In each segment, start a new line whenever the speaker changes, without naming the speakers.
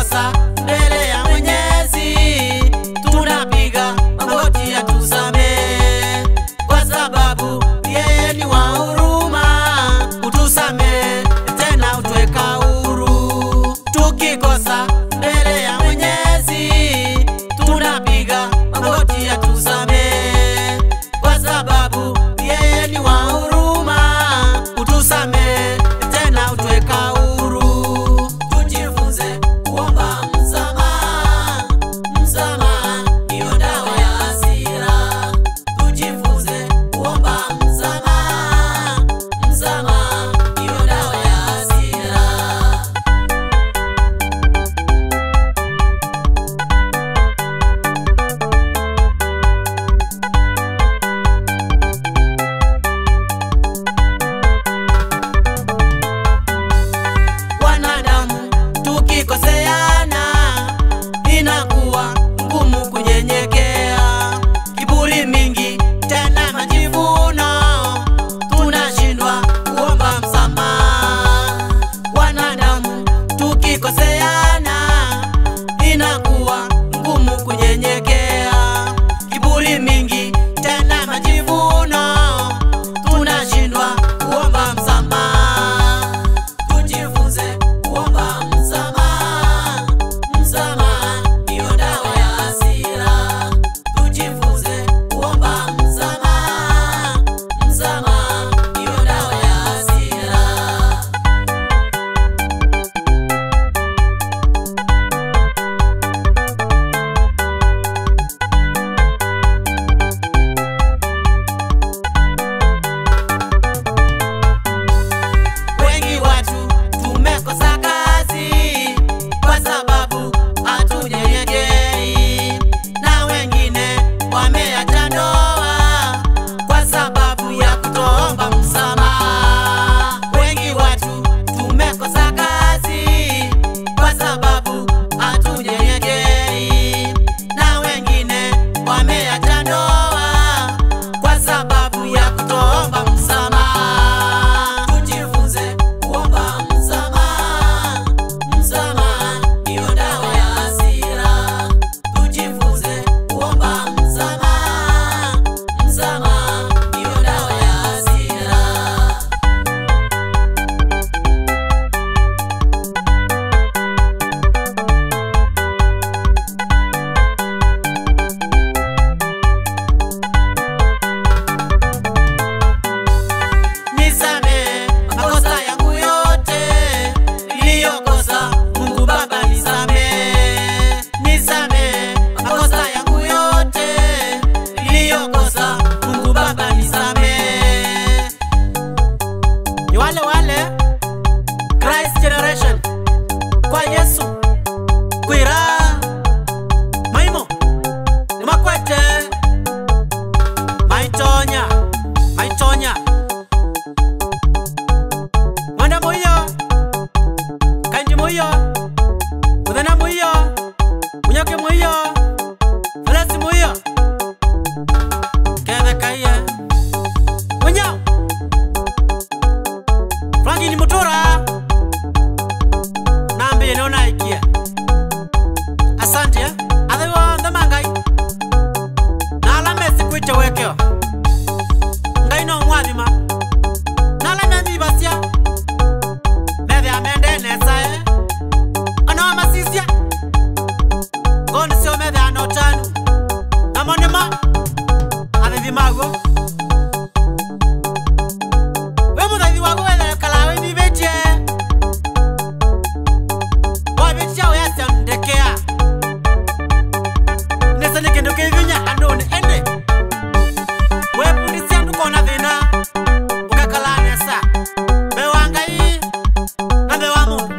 tukikosa mbele ya Mwenyezi tunapiga magoti atusamehe, kwa sababu yeye ni wa huruma, utusamehe tena utweka huru. Tukikosa mbele ya Mwenyezi tunapiga magoti atusamehe, kwa sababu yeye ni wa huruma, utusamehe tena utweka huru. Tujifunze kuomba msamaha, msamaha ndio dawa ya hasira. Tujifunze kuomba msamaha, msamaha ndio dawa ya hasira. Wanadamu tukikoseana inakuwa ngumu kunyenyekea, kiburi mingi tena majivuno, tunashindwa kuomba msamaha. Wanadamu tukikoseana inakuwa ngumu kunyenyekea, kiburi mingi tena majivuno, tunashindwa kuomba msamaha. Tujifunze kuomba msamaha, msamaha ndio dawa ya hasira. Tujifunze kuomba msamaha, msamaha ndio dawa ya hasira. Wengi watu tumekosa kazi kwa sababu hatunyenyekei, na wengine wameacha ndoa kwa sababu ya kutoomba msamaha. Wengi watu tumekosa kazi kwa sababu hatunyenyekei, na wengine wameacha ndoa kwa sababu ya kutoomba msamaha. Tujifunze kuomba msamaha, msamaha ndio dawa ya hasira. Tujifunze kuomba msamaha, msamaha ndio dawa ya hasira. Nisamehe makosa yangu yote niliyokosa, Mungu Baba nisamehe. Nisamehe makosa yangu yote niliyokosa, Mungu Baba nisamehe. Ni wale Christ Generation kwa Yesu kwira maimo ni makwete maitonya Mwanda moyo, kanji moyo, udana moyo, munyoke moyo, falasi moyo, kede kaya munyo Frangi ni motora nambi yenona ikia. Asante ya adhiwa ndamangai nala mesi kuiche wekeo ngai no mwadhima nala nani basia mede amende nesae ana masisia gondi sio mede anotanu namonema adhimago we mudhaidhi wago wele kalawe ni beche wa beche yao yasa mdekea nesane kendo kevinya andone ende we pundisia nduko na dhina ukakala nesa mewangai na mewamu.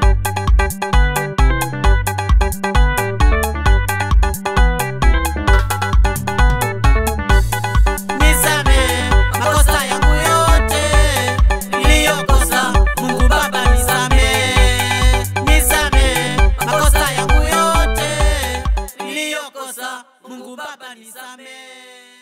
Nisamehe makosa yangu yote niliyokosa, Mungu Baba nisamehe. Nisamehe makosa yangu yote niliyokosa, Mungu Baba nisamehe.